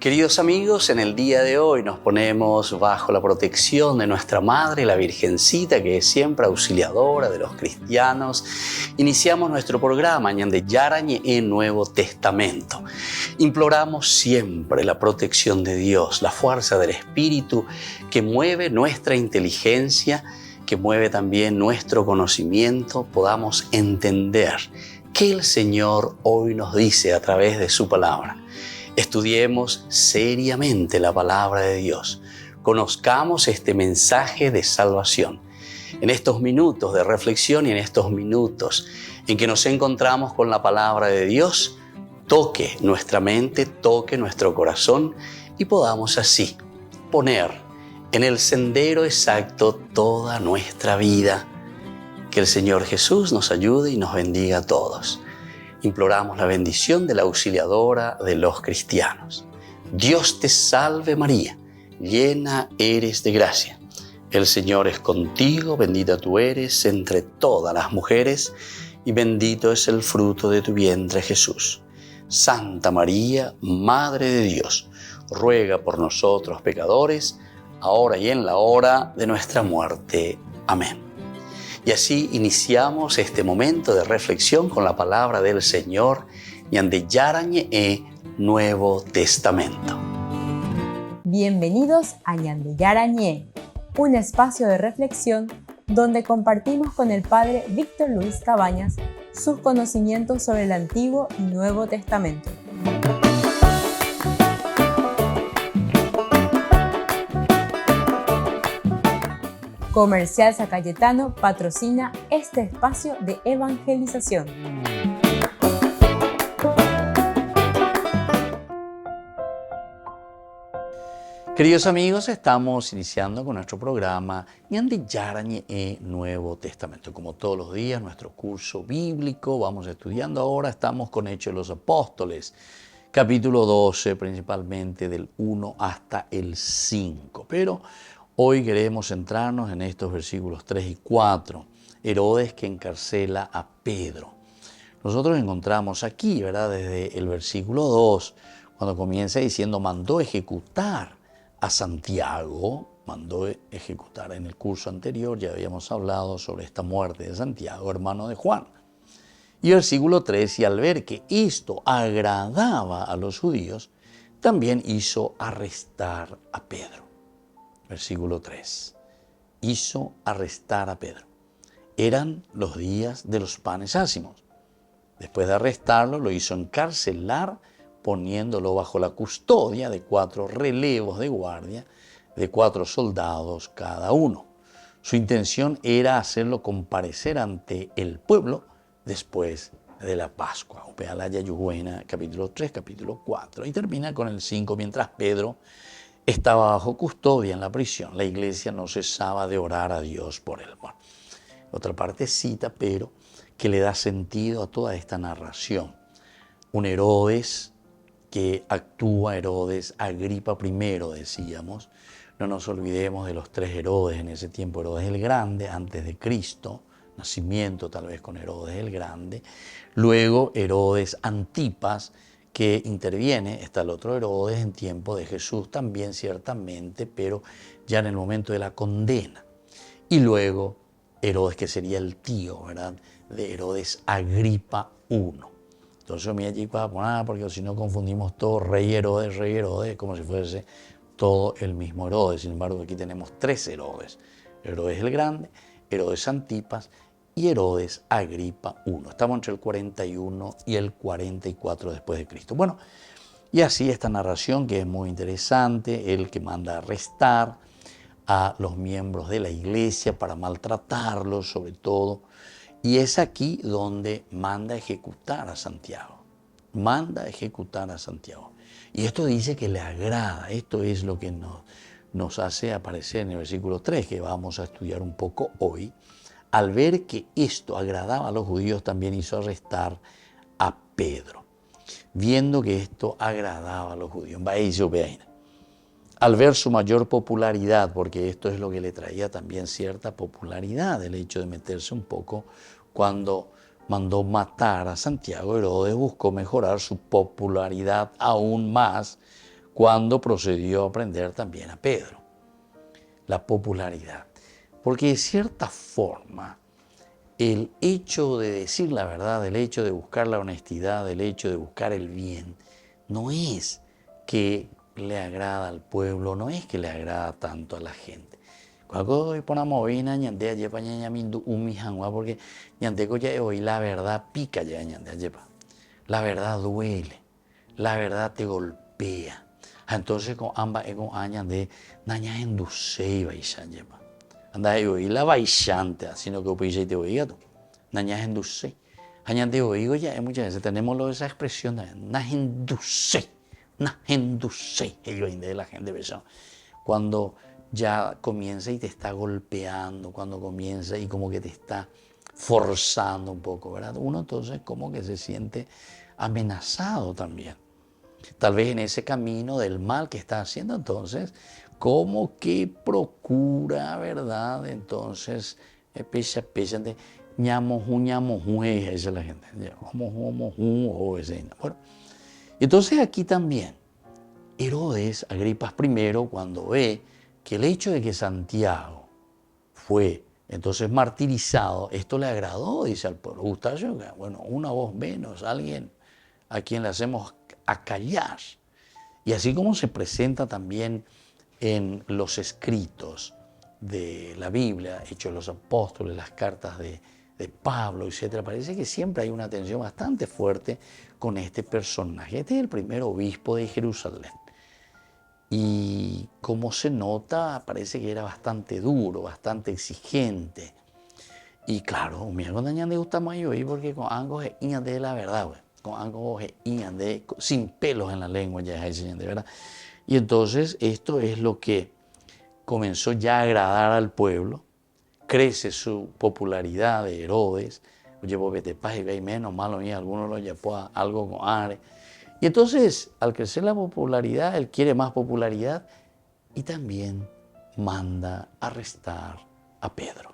Queridos amigos, en el día de hoy nos ponemos bajo la protección de nuestra Madre, la Virgencita, que es siempre auxiliadora de los cristianos. Iniciamos nuestro programa Ñande Yarañe en Nuevo Testamento. Imploramos siempre la protección de Dios, la fuerza del Espíritu que mueve nuestra inteligencia, que mueve también nuestro conocimiento, podamos entender qué el Señor hoy nos dice a través de su palabra. Estudiemos seriamente la palabra de Dios. Conozcamos este mensaje de salvación. En estos minutos de reflexión y en estos minutos en que nos encontramos con la palabra de Dios, toque nuestra mente, toque nuestro corazón y podamos así poner en el sendero exacto toda nuestra vida. Que el Señor Jesús nos ayude y nos bendiga a todos. Imploramos la bendición de la auxiliadora de los cristianos. Dios te salve María, llena eres de gracia. El Señor es contigo, bendita tú eres entre todas las mujeres y bendito es el fruto de tu vientre Jesús. Santa María, Madre de Dios, ruega por nosotros pecadores, ahora y en la hora de nuestra muerte. Amén. Y así iniciamos este momento de reflexión con la palabra del Señor, Ñande Yarañe Nuevo Testamento. Bienvenidos a Ñande Yarañe, un espacio de reflexión donde compartimos con el Padre Víctor Luis Cabañas sus conocimientos sobre el Antiguo y Nuevo Testamento. Comercial San Cayetano patrocina este espacio de evangelización. Queridos amigos, estamos iniciando con nuestro programa Ñande Yarañe Nuevo Testamento. Como todos los días, nuestro curso bíblico, vamos estudiando ahora, estamos con Hechos de los Apóstoles, capítulo 12, principalmente del 1 hasta el 5. Pero hoy queremos centrarnos en estos versículos 3 y 4. Herodes que encarcela a Pedro. Nosotros encontramos aquí, ¿verdad? Desde el versículo 2, cuando comienza diciendo, mandó ejecutar a Santiago, mandó ejecutar. En el curso anterior ya habíamos hablado sobre esta muerte de Santiago, hermano de Juan. Y versículo 3, y al ver que esto agradaba a los judíos, también hizo arrestar a Pedro. Versículo 3. Hizo arrestar a Pedro. Eran los días de los panes ácimos. Después de arrestarlo, lo hizo encarcelar, poniéndolo bajo la custodia de 4 relevos de guardia, de 4 soldados cada uno. Su intención era hacerlo comparecer ante el pueblo después de la Pascua. Upealaya Yuhuena, capítulo 3, capítulo 4. Y termina con el 5, mientras Pedro estaba bajo custodia en la prisión. La iglesia no cesaba de orar a Dios por él. Bueno, otra partecita, pero que le da sentido a toda esta narración. Un Herodes que actúa, Herodes Agripa I, decíamos. No nos olvidemos de los 3 Herodes en ese tiempo. Herodes el Grande, antes de Cristo, nacimiento tal vez con Herodes el Grande. Luego Herodes Antipas, que interviene, está el otro Herodes en tiempo de Jesús también ciertamente, pero ya en el momento de la condena. Y luego Herodes, que sería el tío, ¿verdad?, de Herodes Agripa I. Entonces me allí porque si no confundimos todo, rey Herodes, como si fuese todo el mismo Herodes. Sin embargo, aquí tenemos 3 Herodes. Herodes el Grande, Herodes Antipas y Herodes Agripa I. Estamos entre el 41 y el 44 después de Cristo. Bueno, y así esta narración que es muy interesante, el que manda a arrestar a los miembros de la iglesia para maltratarlos sobre todo. Y es aquí donde manda a ejecutar a Santiago. Manda a ejecutar a Santiago. Y esto dice que le agrada. Esto es lo que nos hace aparecer en el versículo 3, que vamos a estudiar un poco hoy. Al ver que esto agradaba a los judíos, también hizo arrestar a Pedro. Viendo que esto agradaba a los judíos. Al ver su mayor popularidad, porque esto es lo que le traía también cierta popularidad, el hecho de meterse un poco cuando mandó matar a Santiago, Herodes buscó mejorar su popularidad aún más cuando procedió a prender también a Pedro. La popularidad. Porque de cierta forma, el hecho de decir la verdad, el hecho de buscar la honestidad, el hecho de buscar el bien, no es que le agrada al pueblo, no es que le agrada tanto a la gente. Cuando ponamos hoy na ñandea yepa ñañamindu umijangua, porque ñandeco ya hoy la verdad pica ya ñandea yepa. La verdad duele, la verdad te golpea. Entonces con ambas con añande naña endusei baishan yepa. Anda hoy la baishante, sino que opise te oiga tú. Naña endusei. Añande oigo ya muchas veces tenemos esa expresión de na endusei. Ellos de la gente besó. Cuando ya comienza y te está golpeando, cuando comienza y como que te está forzando un poco, ¿verdad? Uno entonces como que se siente amenazado también. Tal vez en ese camino del mal que está haciendo, entonces, como que procura, ¿verdad? Entonces, pesa de ñamojú, esa es la gente. Bueno, entonces aquí también, Herodes Agripas I, cuando ve que el hecho de que Santiago fue entonces martirizado, esto le agradó, dice al pueblo. Gustavo, bueno, una voz menos, alguien a quien le hacemos acallar. Y así como se presenta también en los escritos de la Biblia, Hechos de los Apóstoles, las cartas de Pablo, etc., parece que siempre hay una tensión bastante fuerte con este personaje. Este es el primer obispo de Jerusalén. Y como se nota, parece que era bastante duro, bastante exigente. Y claro, mira, cuando le gusta más yo, porque con algo es de la verdad, güey. Con algo es sin pelos en la lengua, ya es de verdad. Y entonces esto es lo que comenzó ya a agradar al pueblo. Crece su popularidad de Herodes. Oye, vos vete paz y ve menos malo, y algunos lo llevó a algo con Are. Y entonces, al crecer la popularidad, él quiere más popularidad y también manda arrestar a Pedro.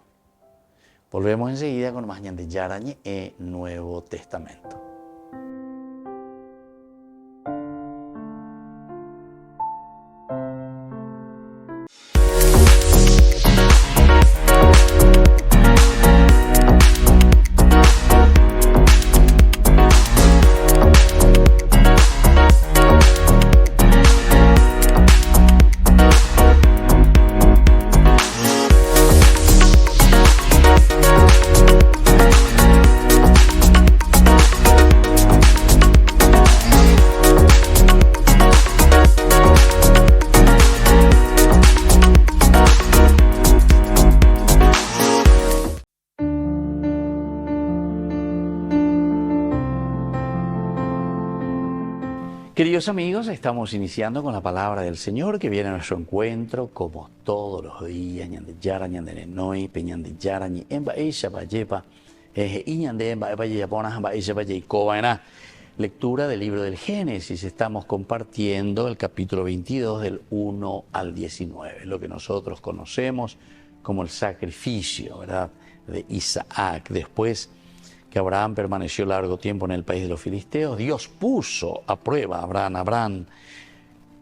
Volvemos enseguida con más de Yarañe e Nuevo Testamento. Queridos amigos, estamos iniciando con la palabra del Señor que viene a nuestro encuentro como todos los días. Lectura del libro del Génesis. Estamos compartiendo el capítulo 22 del 1 al 19, lo que nosotros conocemos como el sacrificio, ¿verdad?, de Isaac. Después que Abraham permaneció largo tiempo en el país de los filisteos, Dios puso a prueba a Abraham. Abraham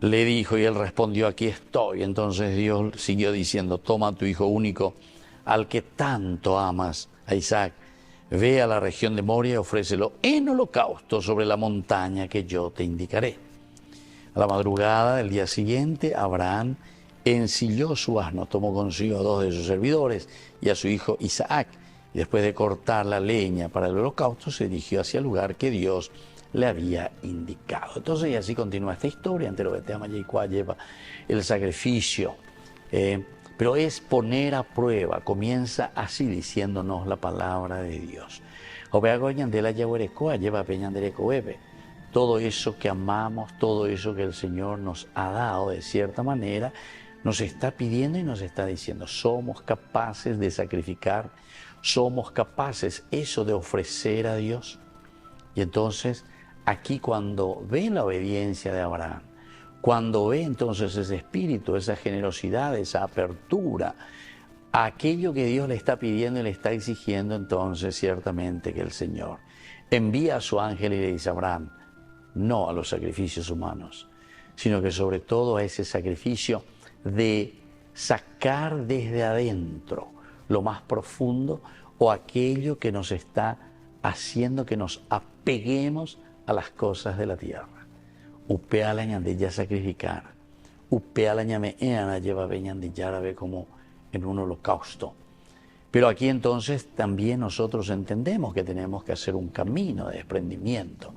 le dijo y él respondió: aquí estoy. Entonces Dios siguió diciendo: toma a tu hijo único, al que tanto amas, a Isaac, ve a la región de Moria y ofrécelo en holocausto sobre la montaña que yo te indicaré. A la madrugada del día siguiente, Abraham ensilló su asno, tomó consigo a 2 de sus servidores y a su hijo Isaac. Y después de cortar la leña para el holocausto, se dirigió hacia el lugar que Dios le había indicado. Entonces, y así continúa esta historia, ante lo que te ama lleva el sacrificio. Pero es poner a prueba, comienza así diciéndonos la palabra de Dios. Todo eso que amamos, todo eso que el Señor nos ha dado de cierta manera, nos está pidiendo y nos está diciendo: somos capaces de sacrificar, somos capaces eso de ofrecer a Dios. Y entonces aquí, cuando ve la obediencia de Abraham, cuando ve entonces ese espíritu, esa generosidad, esa apertura a aquello que Dios le está pidiendo y le está exigiendo, entonces ciertamente que el Señor envía a su ángel y le dice a Abraham: no a los sacrificios humanos, sino que sobre todo a ese sacrificio de sacar desde adentro lo más profundo o aquello que nos está haciendo que nos apeguemos a las cosas de la tierra. Upea la ñandilla sacrificar, upea la ñame eana lleva ñandillara ve como en un holocausto. Pero aquí entonces también nosotros entendemos que tenemos que hacer un camino de desprendimiento.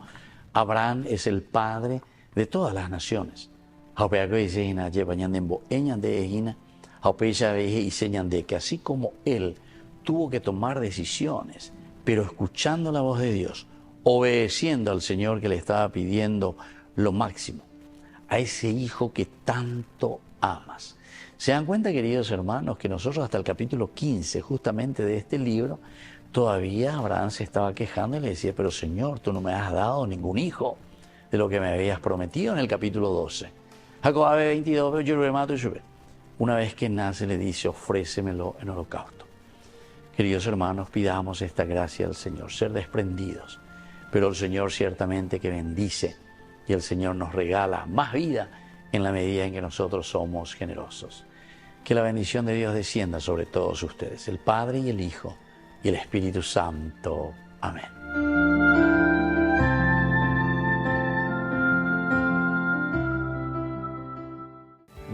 Abraham es el padre de todas las naciones. Que así como él tuvo que tomar decisiones, pero escuchando la voz de Dios, obedeciendo al Señor que le estaba pidiendo lo máximo, a ese hijo que tanto amas. ¿Se dan cuenta, queridos hermanos, que nosotros hasta el capítulo 15 justamente de este libro, todavía Abraham se estaba quejando y le decía, pero Señor, tú no me has dado ningún hijo de lo que me habías prometido en el capítulo 12. Jacob 22, una vez que nace le dice, ofrécemelo en holocausto. Queridos hermanos, pidamos esta gracia al Señor, ser desprendidos, pero el Señor ciertamente que bendice y el Señor nos regala más vida en la medida en que nosotros somos generosos. Que la bendición de Dios descienda sobre todos ustedes, el Padre y el Hijo y el Espíritu Santo. Amén.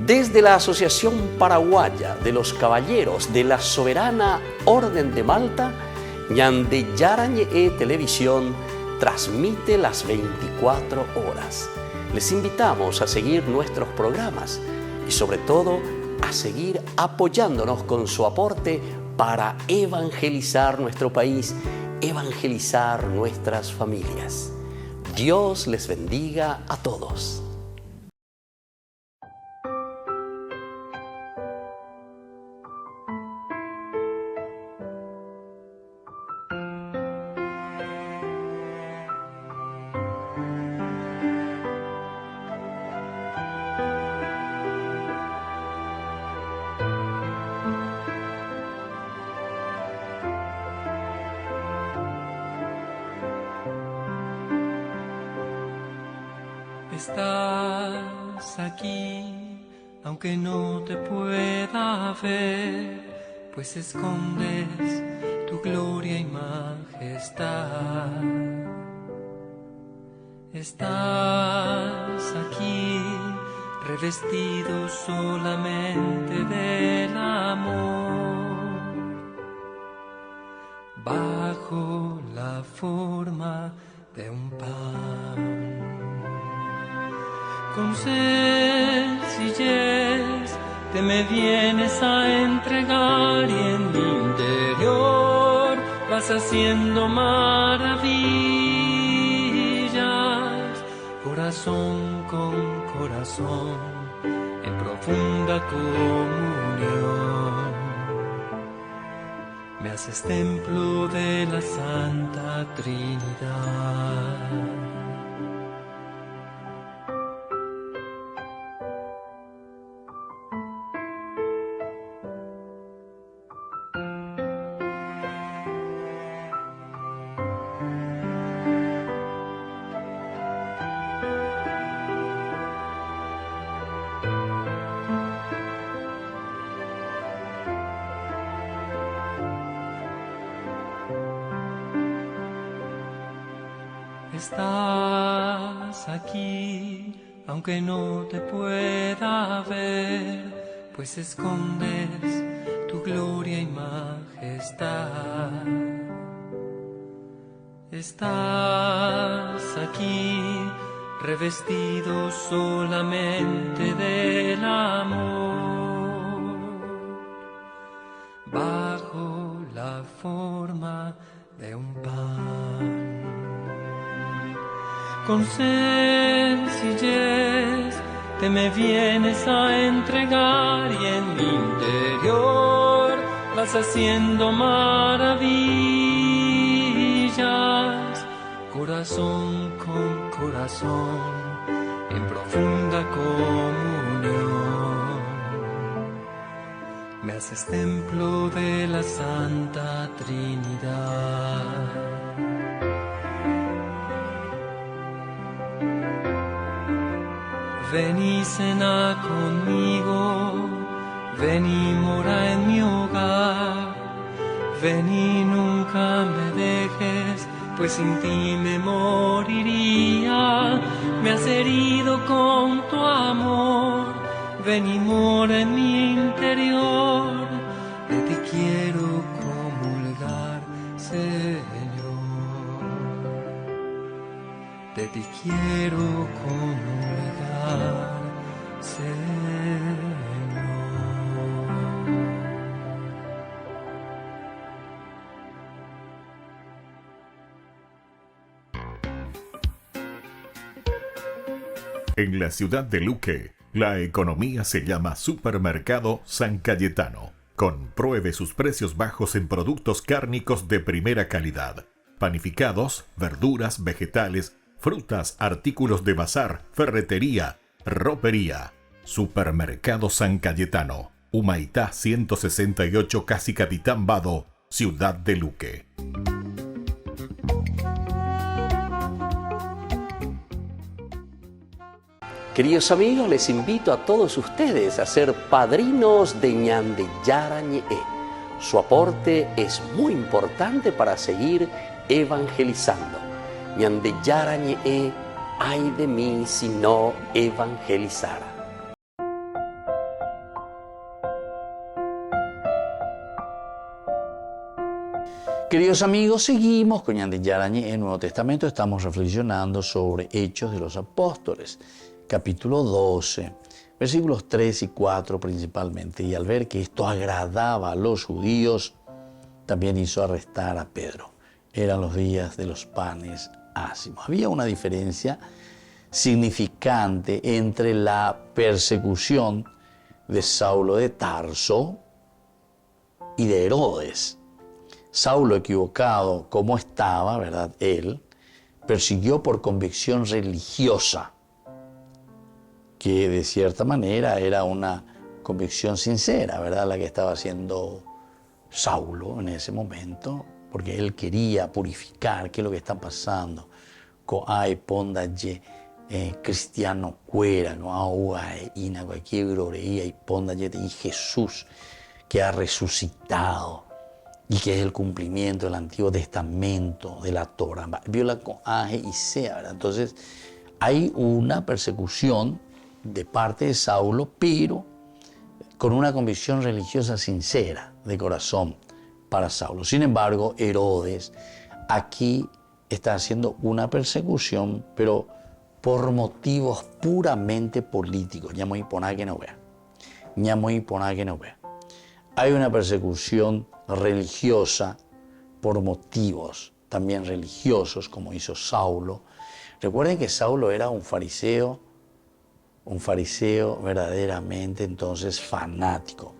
Desde la Asociación Paraguaya de los Caballeros de la Soberana Orden de Malta, Ñandillara Ñe'e Televisión transmite las 24 horas. Les invitamos a seguir nuestros programas y sobre todo a seguir apoyándonos con su aporte para evangelizar nuestro país, evangelizar nuestras familias. Dios les bendiga a todos. Estás aquí, aunque no te pueda ver, pues escondes tu gloria y majestad. Estás aquí, revestido solamente del amor, bajo la forma de un pan. Con sencillez te me vienes a entregar y en mi interior vas haciendo maravillas, corazón con corazón, en profunda comunión. Me haces templo de la Santa Trinidad. Estás aquí, aunque no te pueda ver, pues escondes tu gloria y majestad. Estás aquí, revestido solamente del amor, bajo la forma de un pan. Con sencillez te me vienes a entregar y en mi interior vas haciendo maravillas, corazón con corazón, en profunda comunión. Me haces templo de la Santa Trinidad. ven y cena conmigo, ven y mora en mi hogar, ven y nunca me dejes, pues sin ti me moriría. Me has herido con tu amor, ven y mora en mi interior, que te quiero comulgar, Señor, de ti quiero comulgar, Señor. En la ciudad de Luque, la economía se llama Supermercado San Cayetano. Compruebe sus precios bajos en productos cárnicos de primera calidad. Panificados, verduras, vegetales, frutas, artículos de bazar, ferretería, ropería. Supermercado San Cayetano, Humaitá 168, Casi Capitán Vado, ciudad de Luque. Queridos amigos, les invito a todos ustedes a ser padrinos de Ñande Yarañe. Su aporte es muy importante para seguir evangelizando. Ñande Yarañe, ay de mí si no evangelizara. Queridos amigos, seguimos con Ñande Yarañe en el Nuevo Testamento. Estamos reflexionando sobre Hechos de los Apóstoles, capítulo 12, versículos 3 y 4 principalmente. Y al ver que esto agradaba a los judíos, también hizo arrestar a Pedro. Eran los días de los panes ácimos. Había una diferencia significante entre la persecución de Saulo de Tarso y de Herodes. Saulo, equivocado como estaba, ¿verdad? Él persiguió por convicción religiosa, que de cierta manera era una convicción sincera, ¿verdad? La que estaba haciendo Saulo en ese momento, porque él quería purificar qué es lo que está pasando. Coay, pondaye, cristiano cuera, no ahogae, ina, cualquier groreía, y pondaye, y Jesús que ha resucitado y que es el cumplimiento del Antiguo Testamento, de la Torah. Viola coaje y sea, ¿verdad? Entonces, hay una persecución de parte de Saulo, pero con una convicción religiosa sincera, de corazón, para Saulo. Sin embargo, Herodes aquí está haciendo una persecución, pero por motivos puramente políticos. Ya muy poná que no vea. Ya muy poná que no vea. Hay una persecución religiosa por motivos también religiosos, como hizo Saulo. Recuerden que Saulo era un fariseo verdaderamente entonces fanatismo.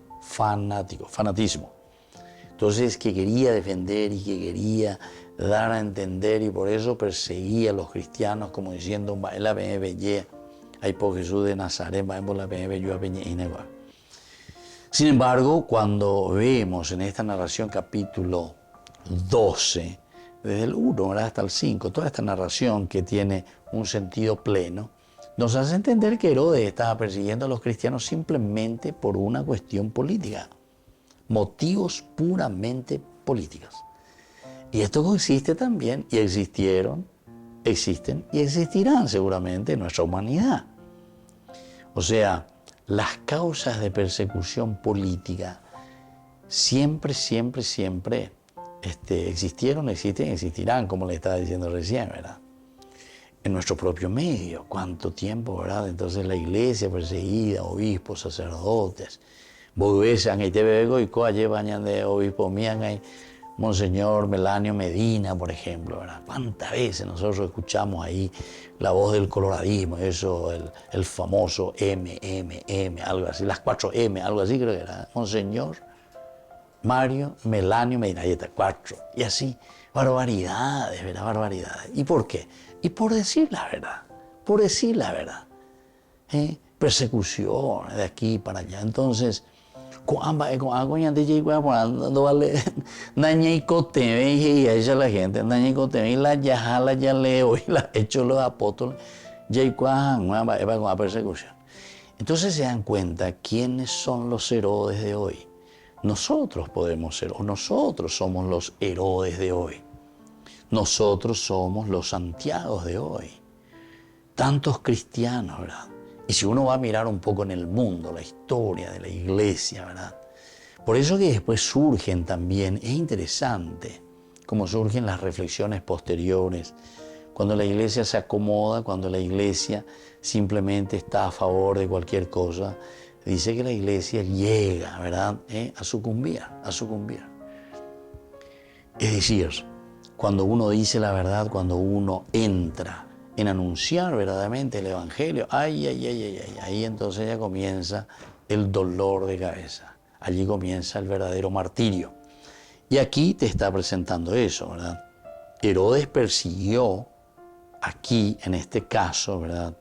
Entonces que quería defender y que quería dar a entender, y por eso perseguía a los cristianos como diciendo, la hay por Jesús de Nazaret, la Sin embargo, cuando vemos en esta narración capítulo 12, desde el 1 hasta el 5, toda esta narración que tiene un sentido pleno, nos hace entender que Herodes estaba persiguiendo a los cristianos simplemente por una cuestión política, motivos puramente políticos. Y esto consiste también, y existen y existirán seguramente en nuestra humanidad. O sea, las causas de persecución política siempre existieron, existen y existirán, como le estaba diciendo recién, ¿verdad? En nuestro propio medio, cuánto tiempo, ¿verdad? Entonces la iglesia perseguida, obispos, sacerdotes, de obispo Monseñor Melanio Medina, por ejemplo, ¿verdad? ¿Cuántas veces nosotros escuchamos ahí la voz del coloradismo, eso, el famoso M, algo así, las 4 M, algo así creo que era, Monseñor Mario Melanio Medina, ahí está, 4, y así, barbaridades, ¿verdad? Barbaridades. ¿Y por qué? Y por decir la verdad, persecuciones de aquí para allá. Entonces, cuando vale daña y cote y ella la gente daña y cote y la ya leo y la hecho los apóstoles ya con la persecución. Entonces se dan cuenta quiénes son los Herodes de hoy. Nosotros podemos ser, o nosotros somos los Herodes de hoy. Nosotros somos los Santiagos de hoy. Tantos cristianos, ¿verdad? Y si uno va a mirar un poco en el mundo, la historia de la iglesia, ¿verdad? Por eso que después surgen también, es interesante cómo surgen las reflexiones posteriores, cuando la iglesia se acomoda, cuando la iglesia simplemente está a favor de cualquier cosa, dice que la iglesia llega, ¿verdad? A sucumbir. Es decir, cuando uno dice la verdad, cuando uno entra en anunciar verdaderamente el Evangelio, ahí entonces ya comienza el dolor de cabeza. Allí comienza el verdadero martirio. Y aquí te está presentando eso, ¿verdad? Herodes persiguió aquí, en este caso, ¿verdad?,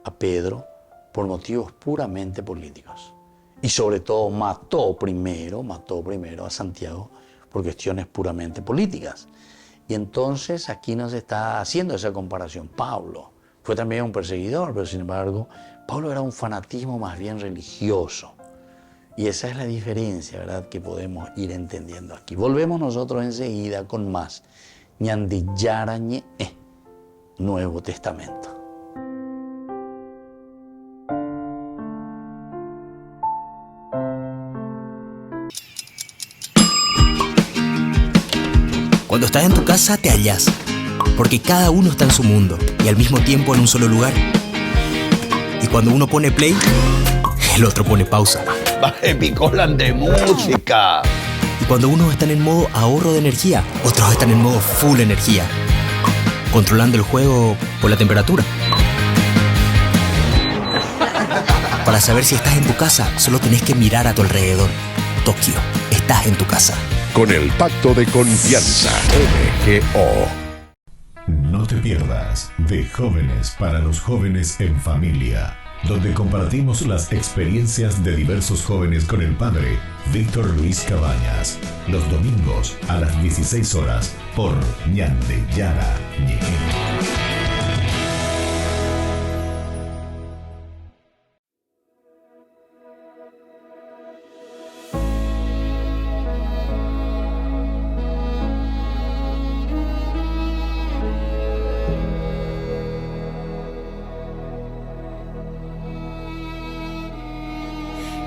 a Pedro por motivos puramente políticos. Y sobre todo mató primero a Santiago por cuestiones puramente políticas. Y entonces aquí nos está haciendo esa comparación. Pablo fue también un perseguidor, pero sin embargo, Pablo era un fanatismo más bien religioso. Y esa es la diferencia, ¿verdad?, que podemos ir entendiendo aquí. Volvemos nosotros enseguida con más Ñandi Yara Ñe, Nuevo Testamento. Cuando estás en tu casa te hallas, porque cada uno está en su mundo y al mismo tiempo en un solo lugar. Y cuando uno pone play, el otro pone pausa. Picolan de música. Y cuando unos están en modo ahorro de energía, otros están en modo full energía, controlando el juego por la temperatura. Para saber si estás en tu casa, solo tenés que mirar a tu alrededor. Tokio, estás en tu casa. Con el Pacto de Confianza, MGO. No te pierdas de Jóvenes para los Jóvenes en Familia, donde compartimos las experiencias de diversos jóvenes con el padre Víctor Luis Cabañas, los domingos a las 16 horas por Ñande Yara Ñe.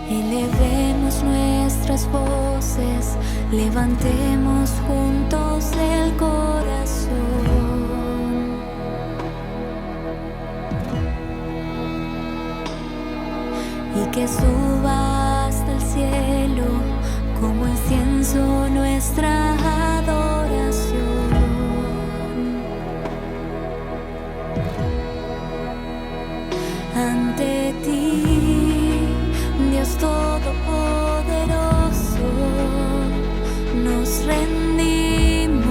Elevemos nuestras voces, levantemos juntos el corazón y que suba hasta el cielo como incienso nuestra adoración. Ante ti, Dios Todopoderoso, nos rendimos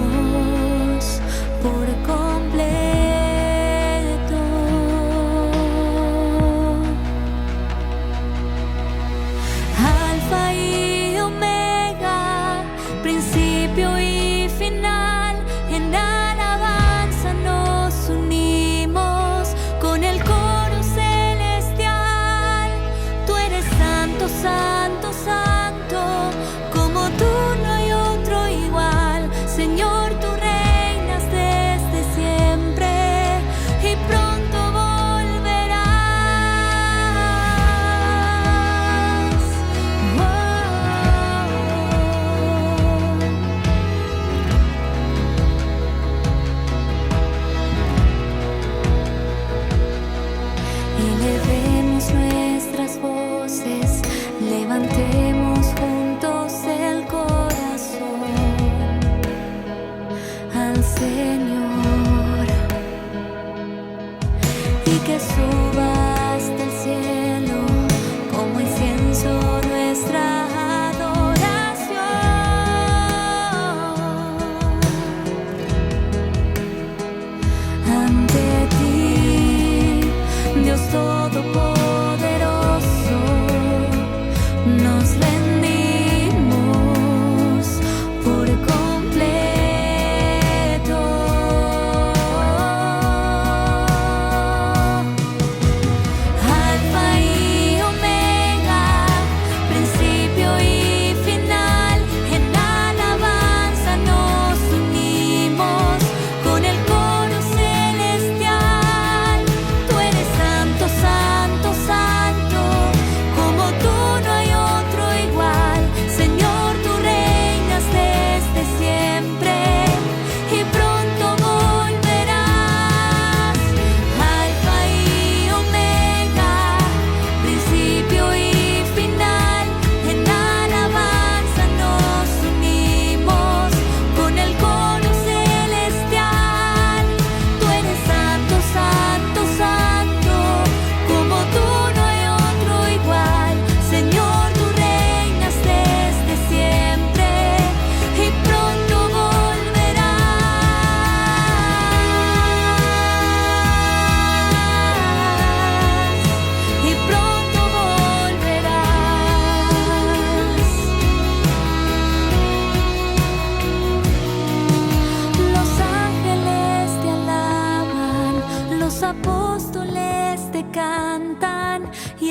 por completo. Alfa y Omega, principio y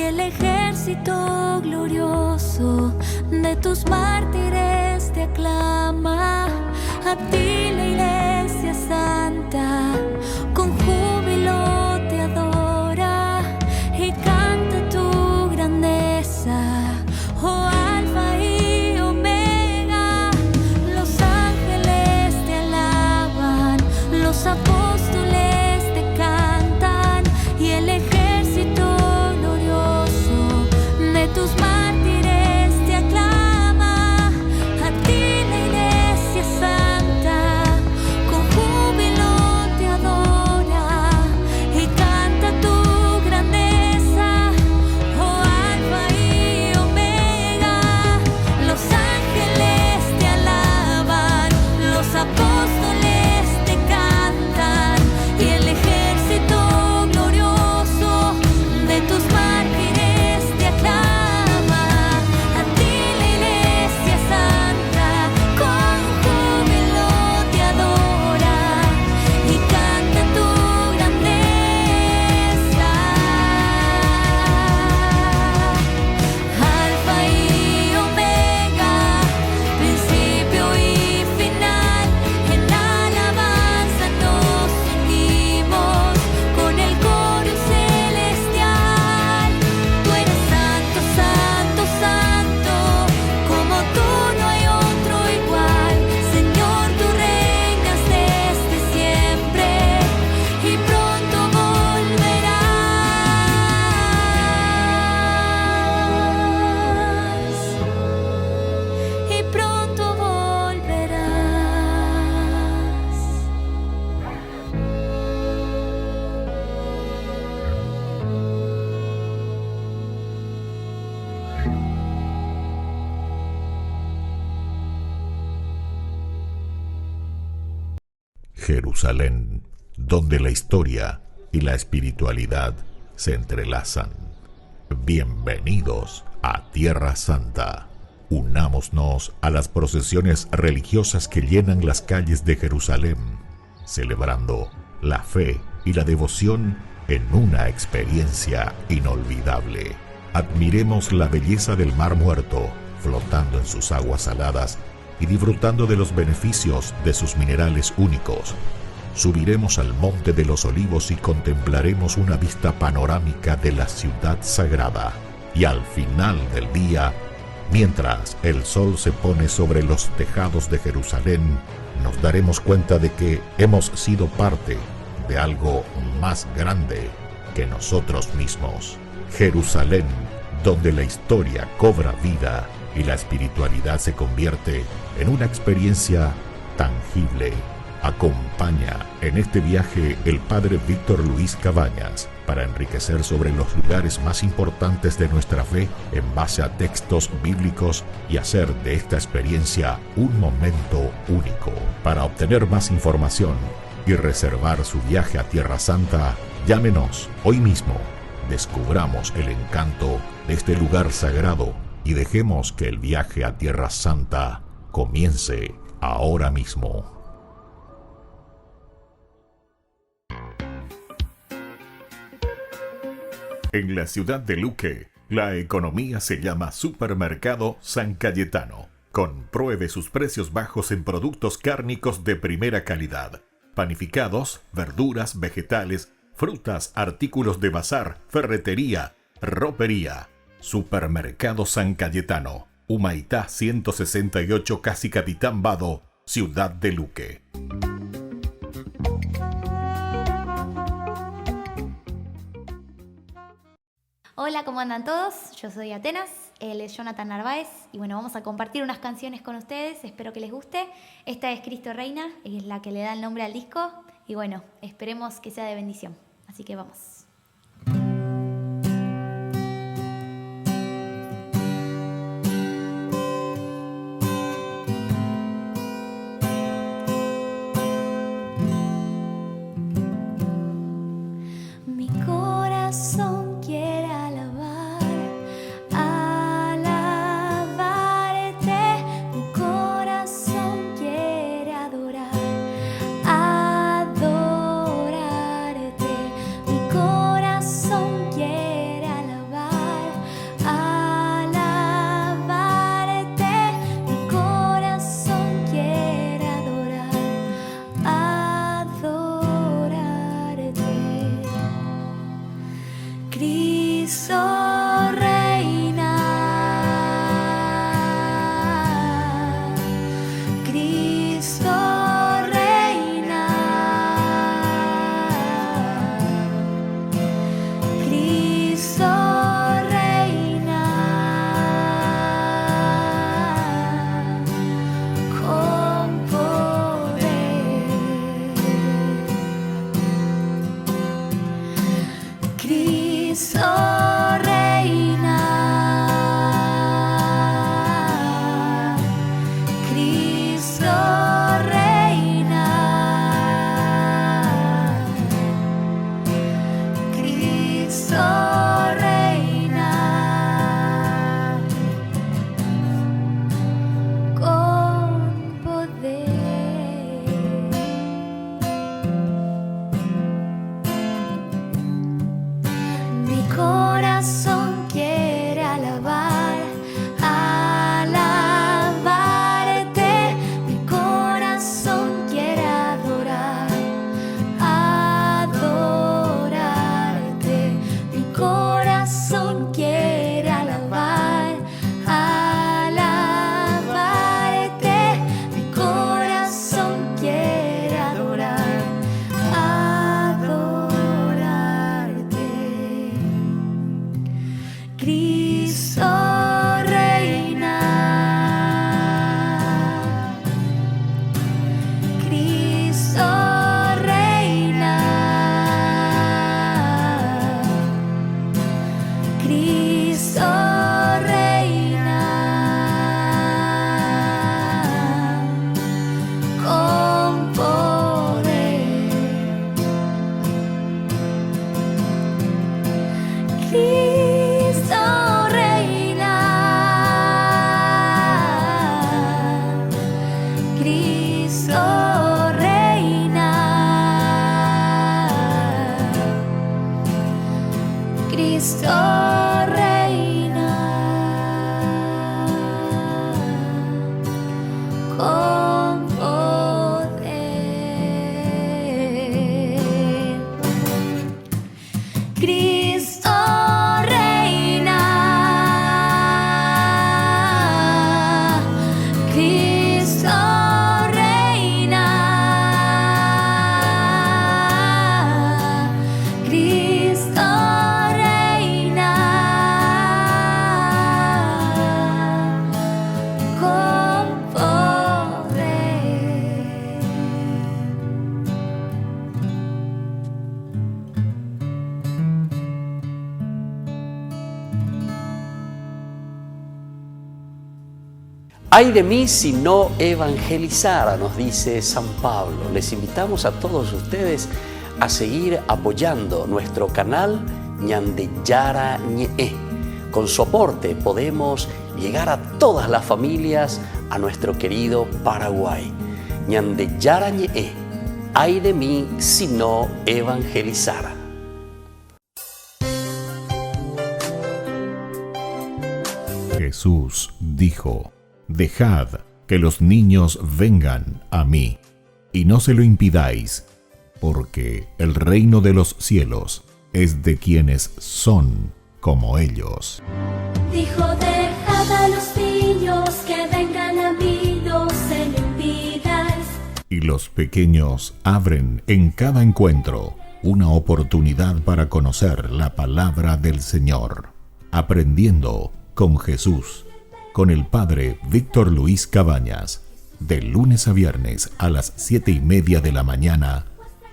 el ejército glorioso de tus mártires te aclama. A ti la Iglesia Santa con júbilo te adora y canta tu grandeza, oh Alfa y Omega. Los ángeles te alaban, los apóstoles te cantan y el ejército glorioso de tus mártires te aclama. A ti la Iglesia Santa con júbilo te adora y canta tu grandeza, oh Alfa y Omega. Los ángeles te alaban, los apóstoles te cantan y el ejército glorioso de tus mártires te aclama. A ti la Iglesia Santa con júbilo te adora y canta tu grandeza. Alfa y Omega, principio y final, en alabanza nos unimos con el coro celestial. Tú eres santo, santo, santo, como tú no hay otro igual. Señor, tú reinas desde siempre y pronto volverás. Y pronto volverás. Jerusalén, donde la historia y la espiritualidad se entrelazan. Bienvenidos a Tierra Santa. Unámonos a las procesiones religiosas que llenan las calles de Jerusalén, celebrando la fe y la devoción en una experiencia inolvidable. Admiremos la belleza del Mar Muerto, flotando en sus aguas saladas y disfrutando de los beneficios de sus minerales únicos. Subiremos al Monte de los Olivos y contemplaremos una vista panorámica de la ciudad sagrada. Y al final del día, mientras el sol se pone sobre los tejados de Jerusalén, nos daremos cuenta de que hemos sido parte de algo más grande que nosotros mismos. Jerusalén, donde la historia cobra vida y la espiritualidad se convierte en una experiencia tangible. Acompaña en este viaje el padre Víctor Luis Cabañas para enriquecer sobre los lugares más importantes de nuestra fe en base a textos bíblicos y hacer de esta experiencia un momento único. Para obtener más información y reservar su viaje a Tierra Santa, llámenos hoy mismo. Descubramos el encanto de este lugar sagrado y dejemos que el viaje a Tierra Santa comience ahora mismo. En la ciudad de Luque, la economía se llama Supermercado San Cayetano. Compruebe sus precios bajos en productos cárnicos de primera calidad. Panificados, verduras, vegetales, frutas, artículos de bazar, ferretería, ropería. Supermercado San Cayetano, Humaitá 168, casi Capitán Vado, ciudad de Luque. Hola, ¿cómo andan todos? Yo soy Atenas, él es Jonathan Narváez y bueno, vamos a compartir unas canciones con ustedes, espero que les guste. Esta es Cristo Reina, es la que le da el nombre al disco y bueno, esperemos que sea de bendición, así que vamos. Mi corazón quiere alabarte, mi corazón quiere adorarte, mi corazón Cristo reina. Cristo reina. Cristo reina. Con poder. Cristo reina. Cristo reina. Cristo reina. Con poder. Cristo reina. Cristo reina. Cristo reina. Con poder. Ay de mí si no evangelizara, nos dice San Pablo. Les invitamos a todos ustedes a seguir apoyando nuestro canal Ñande Yara Ñe. Con su aporte podemos llegar a todas las familias a nuestro querido Paraguay. Ñande Yara Ñe. Ay de mí si no evangelizara. Jesús dijo: Dejad que los niños vengan a mí, y no se lo impidáis, porque el reino de los cielos es de quienes son como ellos. Dijo, dejad a los niños que vengan a mí, no se lo impidáis. Y los pequeños abren en cada encuentro una oportunidad para conocer la palabra del Señor, aprendiendo con Jesús, con el Padre Víctor Luis Cabañas, de lunes a viernes a las 7:30 de la mañana,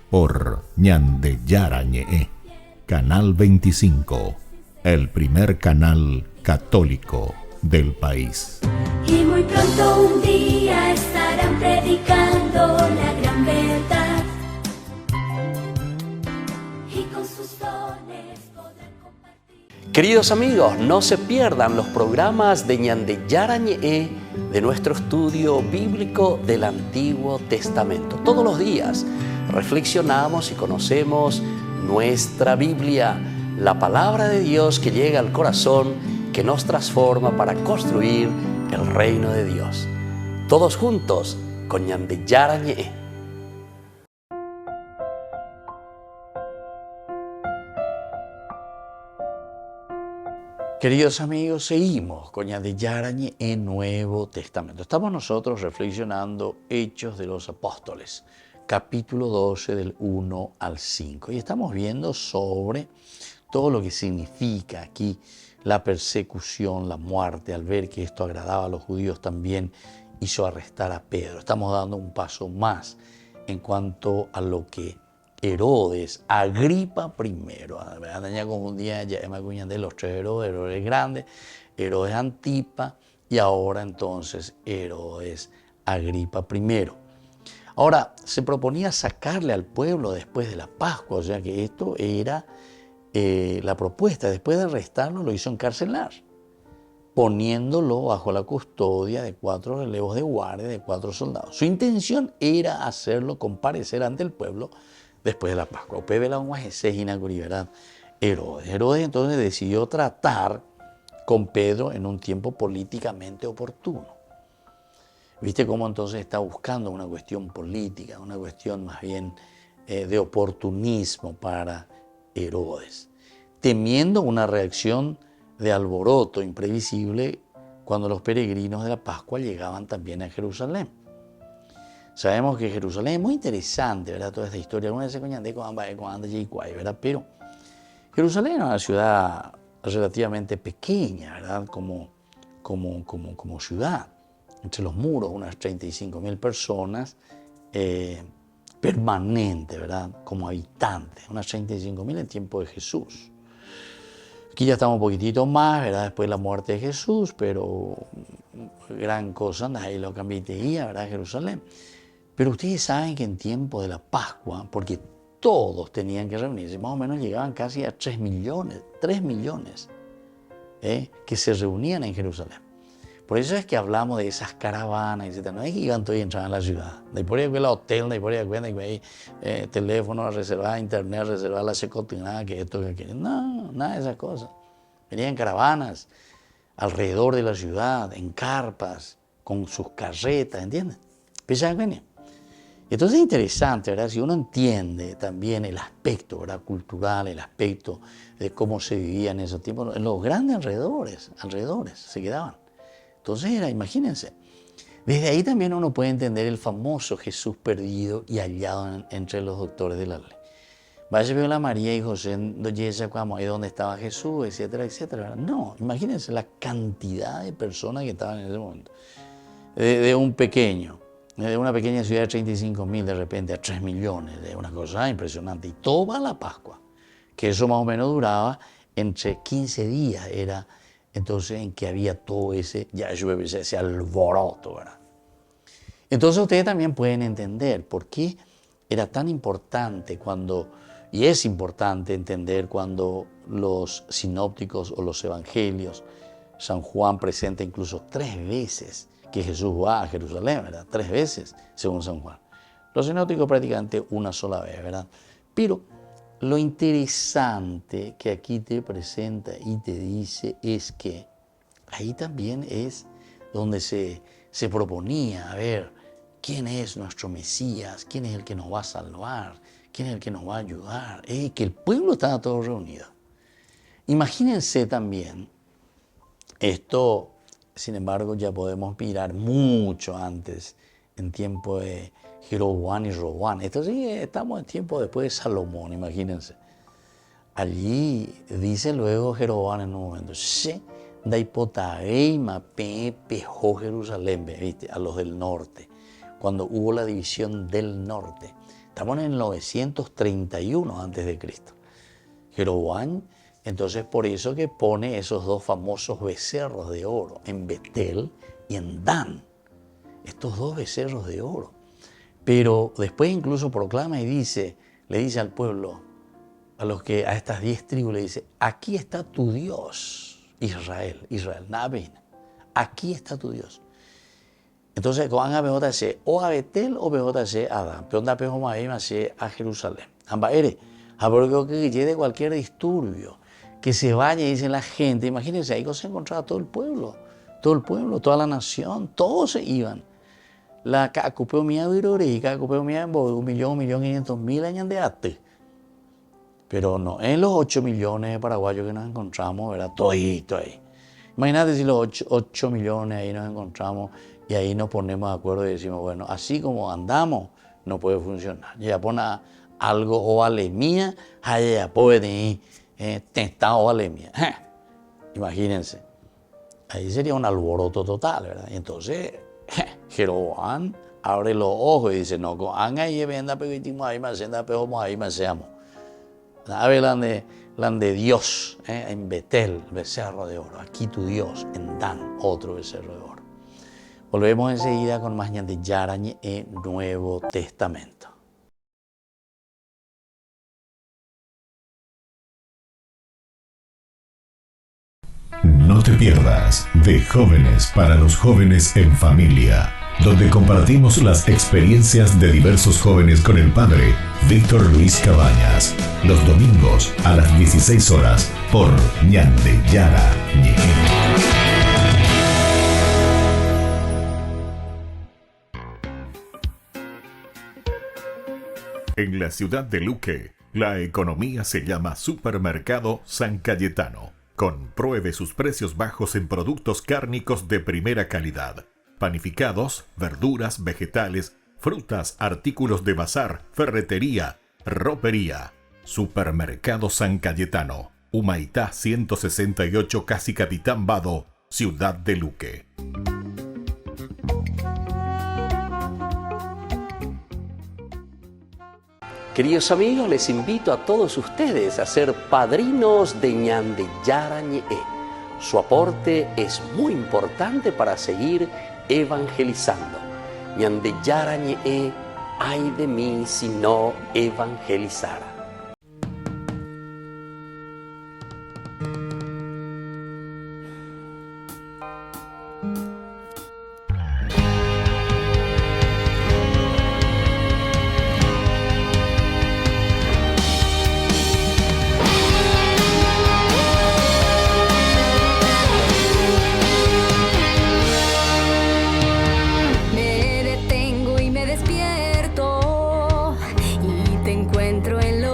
por Ñande Yara Ñe, Canal 25, el primer canal católico del país. Y muy pronto un día estarán predicando la gran verdad. Y con sus dones podrán compartir. Queridos amigos, no se pierdan los programas de Ñande Yara Ñe de nuestro estudio bíblico del Antiguo Testamento. Todos los días reflexionamos y conocemos nuestra Biblia, la palabra de Dios que llega al corazón, que nos transforma para construir el reino de Dios. Todos juntos con Ñande Yara Ñe. Queridos amigos, seguimos con Ñande Yara Ñe en Nuevo Testamento. Estamos nosotros reflexionando Hechos de los Apóstoles, capítulo 12 del 1 al 5. Y estamos viendo sobre todo lo que significa aquí la persecución, la muerte. Al ver que esto agradaba a los judíos, también hizo arrestar a Pedro. Estamos dando un paso más en cuanto a lo que Herodes, Agripa primero, ya confundía, ya me acuñan de los tres Herodes, Herodes grande, Herodes Antipa y ahora entonces Herodes Agripa primero. Ahora, se proponía sacarle al pueblo después de la Pascua, o sea que esto era la propuesta. Después de arrestarlo, lo hizo encarcelar, poniéndolo bajo la custodia de 4 relevos de guardia, de 4 soldados. Su intención era hacerlo comparecer ante el pueblo después de la Pascua. Upewe la Herodes. Herodes entonces decidió tratar con Pedro en un tiempo políticamente oportuno. ¿Viste cómo entonces está buscando una cuestión política, una cuestión más bien de oportunismo para Herodes, temiendo una reacción de alboroto imprevisible cuando los peregrinos de la Pascua llegaban también a Jerusalén? Sabemos que Jerusalén es muy interesante, ¿verdad? Toda esta historia, alguna vez se coñan de ¿verdad? Pero Jerusalén era una ciudad relativamente pequeña, ¿verdad? Como ciudad. Entre los muros, unas 35.000 personas permanentes, ¿verdad? Como habitantes, unas 35.000 en tiempo de Jesús. Aquí ya estamos un poquitito más, ¿verdad? Después de la muerte de Jesús, pero gran cosa, nadie lo cambiaría, ¿verdad? Jerusalén. Pero ustedes saben que en tiempo de la Pascua, porque todos tenían que reunirse, más o menos llegaban casi a 3 millones, que se reunían en Jerusalén. Por eso es que hablamos de esas caravanas, etc. No es que iban todos y entraban a la ciudad. De ahí por ahí el hotel, de ahí por ahí teléfono, reservar internet, reservar la secotina, que esto, que aquello. No, nada de esas cosas. Venían caravanas alrededor de la ciudad, en carpas, con sus carretas, ¿entienden? Pensaban que venían. Entonces es interesante, ¿verdad? Si uno entiende también el aspecto, ¿verdad?, cultural, el aspecto de cómo se vivía en esos tiempos, en los grandes alrededores se quedaban. Entonces imagínense, desde ahí también uno puede entender el famoso Jesús perdido y hallado entre los doctores de la ley. Vaya a la María y José, ahí donde estaba Jesús, etcétera, etcétera. No, imagínense la cantidad de personas que estaban en ese momento. De una pequeña ciudad de 35.000 de repente a 3 millones, de una cosa impresionante. Y todo va a la Pascua, que eso más o menos duraba entre 15 días, era entonces en que había todo ese alboroto, ¿verdad? Entonces ustedes también pueden entender por qué era tan importante y es importante entender cuando los sinópticos o los evangelios, San Juan presenta incluso 3 veces que Jesús va a Jerusalén, ¿verdad? 3 veces, según San Juan. Los sinópticos prácticamente una sola vez, ¿verdad? Pero lo interesante que aquí te presenta y te dice es que ahí también es donde se proponía, a ver, ¿quién es nuestro Mesías? ¿Quién es el que nos va a salvar? ¿Quién es el que nos va a ayudar? Que el pueblo estaba todo reunido. Imagínense también, esto, sin embargo, ya podemos mirar mucho antes, en tiempo de Jeroboam y Roboam. Esto sí, estamos en tiempo después de Salomón, imagínense. Allí dice luego Jeroboam en un momento, pejó Jerusalén, ¿viste? A los del norte, cuando hubo la división del norte. Estamos en el 931 a.C. Jeroboam, entonces por eso que pone esos 2 famosos becerros de oro, en Betel y en Dan. Estos 2 becerros de oro. Pero después incluso proclama y le dice al pueblo, a estas 10 tribus, le dice, aquí está tu Dios, Israel, Nabin, aquí está tu Dios. Entonces, cuando van a o a Betel o a Dan, pero a Jerusalén. Porque de cualquier disturbio, que se vaya, dice la gente, imagínense, ahí se encontraba todo el pueblo, toda la nación, todos se iban. La cacupeo mía virore, cacupeo mía en 1.500.000 años de ate. Pero no en los 8 millones de paraguayos que nos encontramos, ¿verdad? Todito ahí. Imagínate si los 8 millones ahí nos encontramos y ahí nos ponemos de acuerdo y decimos, bueno, así como andamos, no puede funcionar. Ya pone algo o alemía, ya puede testar o alemía. Imagínense. Ahí sería un alboroto total, ¿verdad? Y entonces Jeroboam abre los ojos y dice, no, ahí venda peguitimos ahí más senda pejamos ahí más seamos. Hablan de Dios, en Betel, becerro de oro. Aquí tu Dios, en Dan, otro becerro de oro. Volvemos enseguida con más ñande Yarañe en Nuevo Testamento. No te pierdas de Jóvenes para los Jóvenes en Familia, donde compartimos las experiencias de diversos jóvenes con el padre Víctor Luis Cabañas, los domingos a las 16 horas por ñande Yarañe. En la ciudad de Luque, la economía se llama Supermercado San Cayetano. Compruebe sus precios bajos en productos cárnicos de primera calidad. Panificados, verduras, vegetales, frutas, artículos de bazar, ferretería, ropería. Supermercado San Cayetano. Humaitá 168, Casi Capitán Vado, Ciudad de Luque. Queridos amigos, les invito a todos ustedes a ser padrinos de Ñande Yara Ñe'e. Su aporte es muy importante para seguir evangelizando. Ñande Yara Ñe'e, ay de mí si no evangelizara. Me detengo y me despierto y te encuentro en lo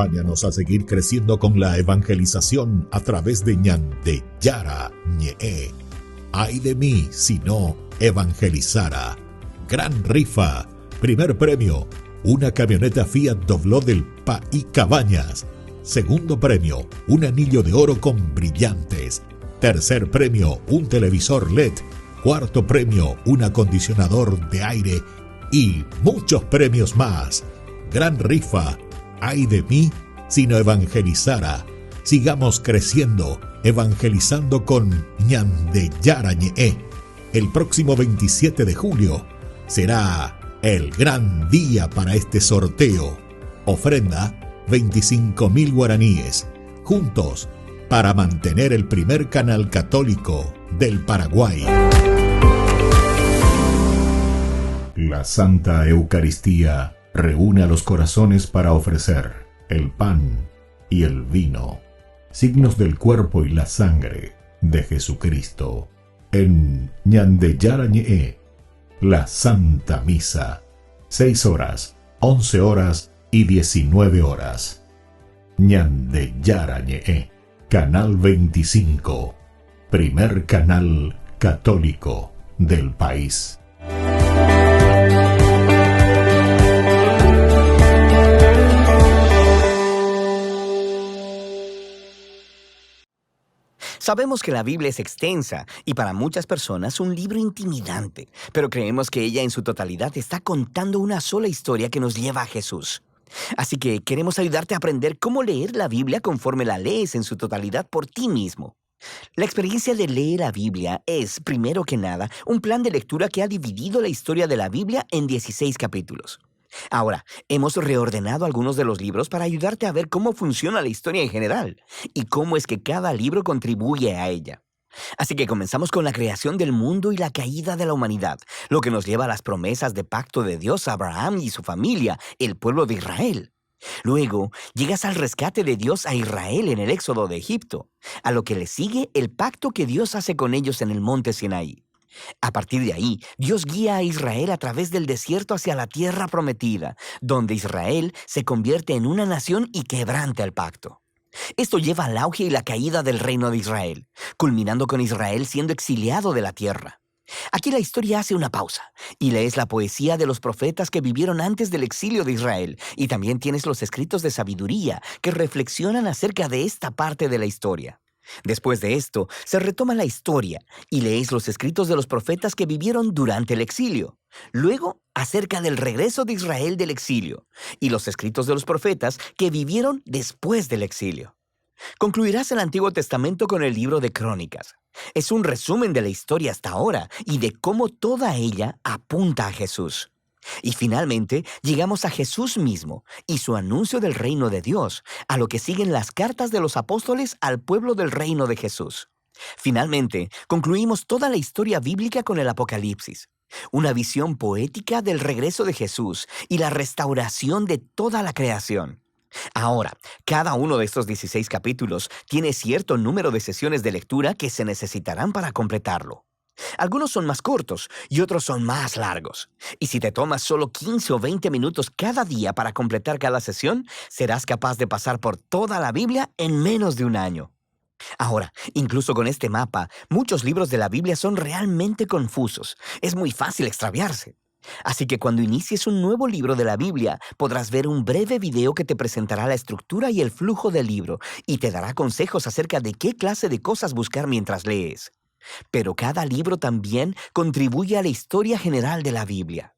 Acompáñanos a seguir creciendo con la evangelización a través de Ñande Yara Ñe. Ay de mí si no evangelizara. Gran rifa. Primer premio, una camioneta Fiat Dobló del País Cabañas. Segundo premio, un anillo de oro con brillantes. Tercer premio, un televisor LED. Cuarto premio, un acondicionador de aire. Y muchos premios más. Gran rifa. Ay de mí si no evangelizara. Sigamos creciendo, evangelizando con Ñande Yara Ñe. El próximo 27 de julio será el gran día para este sorteo. Ofrenda 25.000 guaraníes. Juntos para mantener el primer canal católico del Paraguay. La Santa Eucaristía reúne a los corazones para ofrecer el pan y el vino, signos del cuerpo y la sangre de Jesucristo. En Ñande Yara Ñe, la Santa Misa, 6 horas, 11 horas y 19 horas. Ñande Yara Ñe, Canal 25, primer canal católico del país. Sabemos que la Biblia es extensa y para muchas personas un libro intimidante, pero creemos que ella en su totalidad está contando una sola historia que nos lleva a Jesús. Así que queremos ayudarte a aprender cómo leer la Biblia conforme la lees en su totalidad por ti mismo. La experiencia de leer la Biblia es, primero que nada, un plan de lectura que ha dividido la historia de la Biblia en 16 capítulos. Ahora, hemos reordenado algunos de los libros para ayudarte a ver cómo funciona la historia en general y cómo es que cada libro contribuye a ella. Así que comenzamos con la creación del mundo y la caída de la humanidad, lo que nos lleva a las promesas de pacto de Dios a Abraham y su familia, el pueblo de Israel. Luego, llegas al rescate de Dios a Israel en el éxodo de Egipto, a lo que le sigue el pacto que Dios hace con ellos en el monte Sinaí. A partir de ahí, Dios guía a Israel a través del desierto hacia la tierra prometida, donde Israel se convierte en una nación y quebranta el pacto. Esto lleva al auge y la caída del reino de Israel, culminando con Israel siendo exiliado de la tierra. Aquí la historia hace una pausa y lees la poesía de los profetas que vivieron antes del exilio de Israel, y también tienes los escritos de sabiduría que reflexionan acerca de esta parte de la historia. Después de esto, se retoma la historia y lees los escritos de los profetas que vivieron durante el exilio. Luego, acerca del regreso de Israel del exilio y los escritos de los profetas que vivieron después del exilio. Concluirás el Antiguo Testamento con el libro de Crónicas. Es un resumen de la historia hasta ahora y de cómo toda ella apunta a Jesús. Y finalmente, llegamos a Jesús mismo y su anuncio del reino de Dios, a lo que siguen las cartas de los apóstoles al pueblo del reino de Jesús. Finalmente, concluimos toda la historia bíblica con el Apocalipsis, una visión poética del regreso de Jesús y la restauración de toda la creación. Ahora, cada uno de estos 16 capítulos tiene cierto número de sesiones de lectura que se necesitarán para completarlo. Algunos son más cortos y otros son más largos. Y si te tomas solo 15 o 20 minutos cada día para completar cada sesión, serás capaz de pasar por toda la Biblia en menos de un año. Ahora, incluso con este mapa, muchos libros de la Biblia son realmente confusos. Es muy fácil extraviarse. Así que cuando inicies un nuevo libro de la Biblia, podrás ver un breve video que te presentará la estructura y el flujo del libro y te dará consejos acerca de qué clase de cosas buscar mientras lees. Pero cada libro también contribuye a la historia general de la Biblia.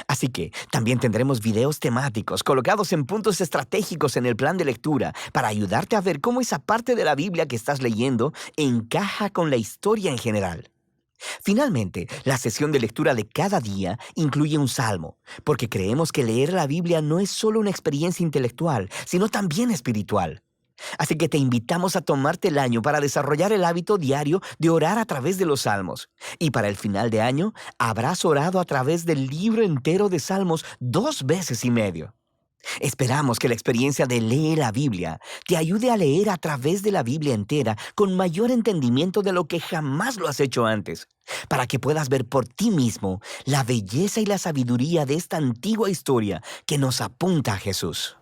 Así que también tendremos videos temáticos colocados en puntos estratégicos en el plan de lectura para ayudarte a ver cómo esa parte de la Biblia que estás leyendo encaja con la historia en general. Finalmente, la sesión de lectura de cada día incluye un salmo, porque creemos que leer la Biblia no es solo una experiencia intelectual, sino también espiritual. Así que te invitamos a tomarte el año para desarrollar el hábito diario de orar a través de los salmos. Y para el final de año, habrás orado a través del libro entero de salmos 2 veces y medio. Esperamos que la experiencia de leer la Biblia te ayude a leer a través de la Biblia entera con mayor entendimiento de lo que jamás lo has hecho antes, para que puedas ver por ti mismo la belleza y la sabiduría de esta antigua historia que nos apunta a Jesús.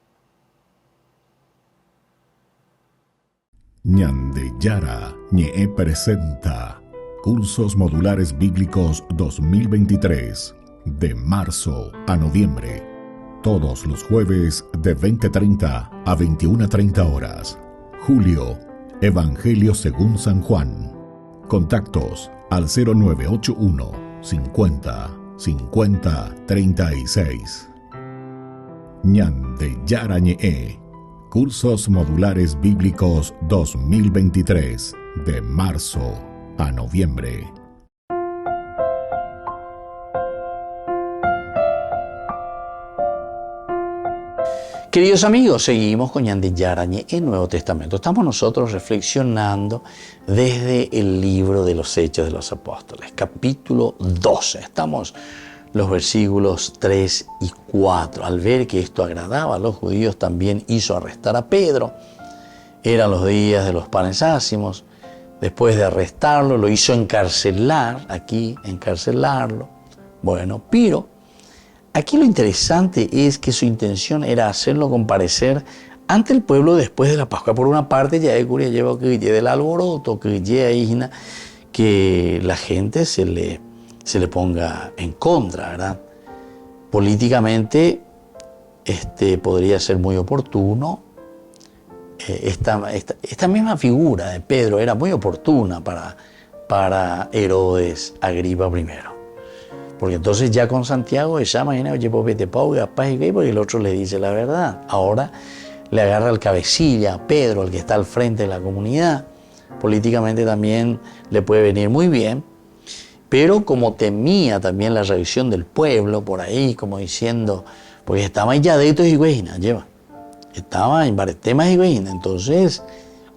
Ñandeyara Ñe presenta Cursos Modulares Bíblicos 2023, de marzo a noviembre. Todos los jueves de 20:30 a 21:30 horas. Julio, Evangelio según San Juan. Contactos al 0981 50 50 36. Ñandeyara Ñe. Cursos Modulares Bíblicos 2023, de marzo a noviembre. Queridos amigos, seguimos con Ñandeyara Ñe en Nuevo Testamento. Estamos nosotros reflexionando desde el libro de los Hechos de los Apóstoles, capítulo 12. Estamos los versículos 3 y 4. Al ver que esto agradaba a los judíos, también hizo arrestar a Pedro. Eran los días de los panes ácimos. Después de arrestarlo, lo hizo encarcelarlo. Bueno, pero aquí lo interesante es que su intención era hacerlo comparecer ante el pueblo después de la Pascua. Por una parte, ya lleva que del alboroto, que la gente se le ponga en contra, ¿verdad? Políticamente, podría ser muy oportuno. Esta misma figura de Pedro era muy oportuna para Herodes Agripa I. Porque entonces ya con Santiago, porque el otro le dice la verdad. Ahora le agarra el cabecilla a Pedro, el que está al frente de la comunidad. Políticamente también le puede venir muy bien. Pero como temía también la reacción del pueblo por ahí, como diciendo, porque estaba ya de estos higüeyina, estaba en varios temas higüeyina, entonces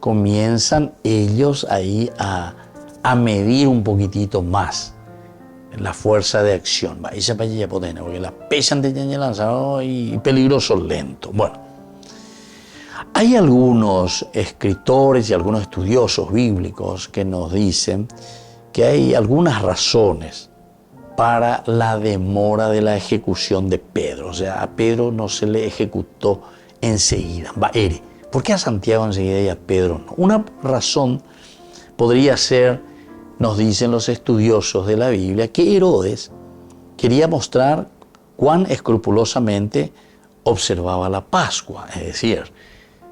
comienzan ellos ahí a medir un poquitito más la fuerza de acción. Porque la pesan de lanzado y peligroso lento. Bueno, hay algunos escritores y algunos estudiosos bíblicos que nos dicen que hay algunas razones para la demora de la ejecución de Pedro. O sea, a Pedro no se le ejecutó enseguida. ¿Por qué a Santiago enseguida y a Pedro no? Una razón podría ser, nos dicen los estudiosos de la Biblia, que Herodes quería mostrar cuán escrupulosamente observaba la Pascua. Es decir,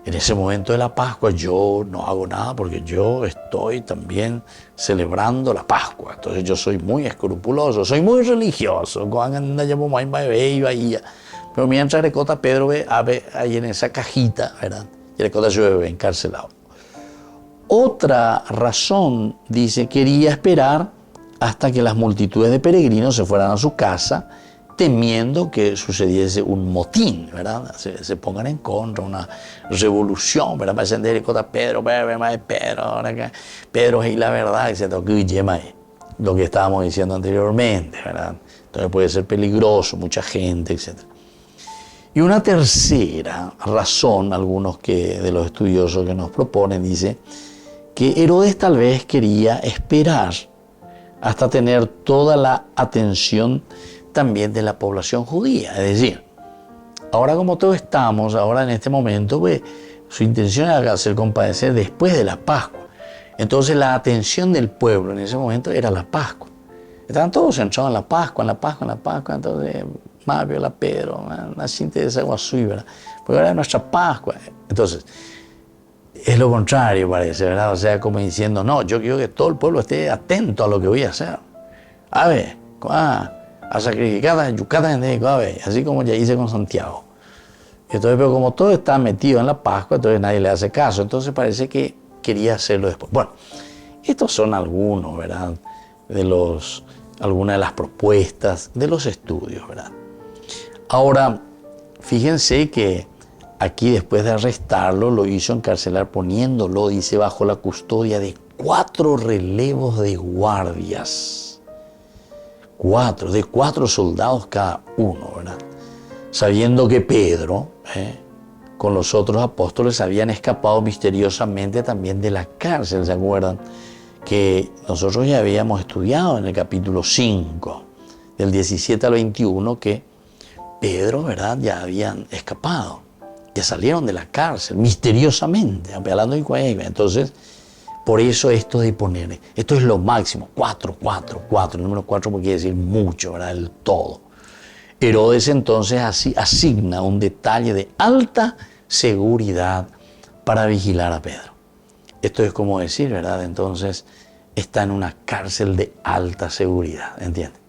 en ese momento de la Pascua yo no hago nada porque yo estoy también celebrando la Pascua. Entonces yo soy muy escrupuloso, soy muy religioso. Pero mientras recota Pedro ve ahí en esa cajita, ¿verdad? Y recota llueve encarcelado. Otra razón, dice, quería esperar hasta que las multitudes de peregrinos se fueran a su casa, temiendo que sucediese un motín, ¿verdad? Se pongan en contra, una revolución, ¿verdad? Para encender Pedro, Pedro es la verdad, etc. Lo que estábamos diciendo anteriormente, ¿verdad? Entonces puede ser peligroso, mucha gente, etc. Y una tercera razón, algunos de los estudiosos que nos proponen, dice que Herodes tal vez quería esperar hasta tener toda la atención también de la población judía. Es decir, ahora como todos estamos, ahora en este momento, pues, su intención era hacer compadecer después de la Pascua. Entonces la atención del pueblo en ese momento era la Pascua. Estaban todos centrados en la Pascua, entonces más viola Pedro, la síntesis de agua suya, ¿verdad? Porque ahora es nuestra Pascua. Entonces, es lo contrario parece, ¿verdad? O sea, como diciendo, no, yo quiero que todo el pueblo esté atento a lo que voy a hacer. A ver, a sacrificar a yucata, así como ya hice con Santiago. Entonces, pero como todo está metido en la Pascua, entonces nadie le hace caso. Entonces parece que quería hacerlo después. Bueno, estos son algunos, ¿verdad? Algunas de las propuestas de los estudios, ¿verdad? Ahora, fíjense que aquí después de arrestarlo, lo hizo encarcelar poniéndolo, dice, bajo la custodia de 4 relevos de guardias. 4 soldados cada uno, ¿verdad? Sabiendo que Pedro, con los otros apóstoles, habían escapado misteriosamente también de la cárcel, ¿se acuerdan? Que nosotros ya habíamos estudiado en el capítulo 5, del 17 al 21, que Pedro, ¿verdad?, ya habían escapado. Ya salieron de la cárcel, misteriosamente, hablando de cueva. Entonces, por eso esto de poner, esto es lo máximo, 4, el número 4 porque quiere decir mucho, ¿verdad? El todo. Herodes entonces así asigna un detalle de alta seguridad para vigilar a Pedro. Esto es como decir, ¿verdad? Entonces está en una cárcel de alta seguridad, ¿entiendes?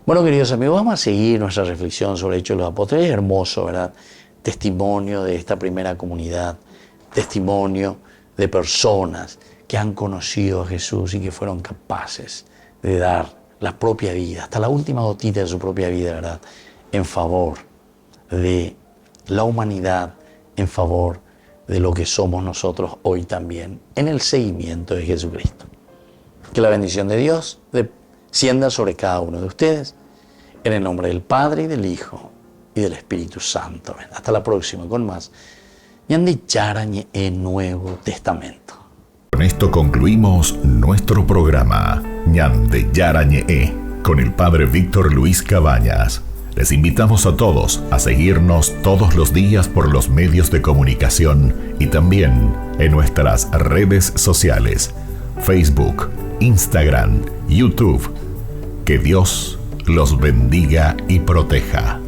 Bueno, queridos amigos, vamos a seguir nuestra reflexión sobre Hechos de los Apóstoles. Es hermoso, ¿verdad? Testimonio de esta primera comunidad, testimonio de personas que han conocido a Jesús y que fueron capaces de dar la propia vida, hasta la última gotita de su propia vida, ¿verdad? En favor de la humanidad, en favor de lo que somos nosotros hoy también, en el seguimiento de Jesucristo. Que la bendición de Dios descienda sobre cada uno de ustedes, en el nombre del Padre, y del Hijo, y del Espíritu Santo. Hasta la próxima con más Ñandi Yarañe Nuevo Testamento. Con esto concluimos nuestro programa Ñande Yarañe con el Padre Víctor Luis Cabañas. Les invitamos a todos a seguirnos todos los días por los medios de comunicación y también en nuestras redes sociales, Facebook, Instagram, YouTube. Que Dios los bendiga y proteja.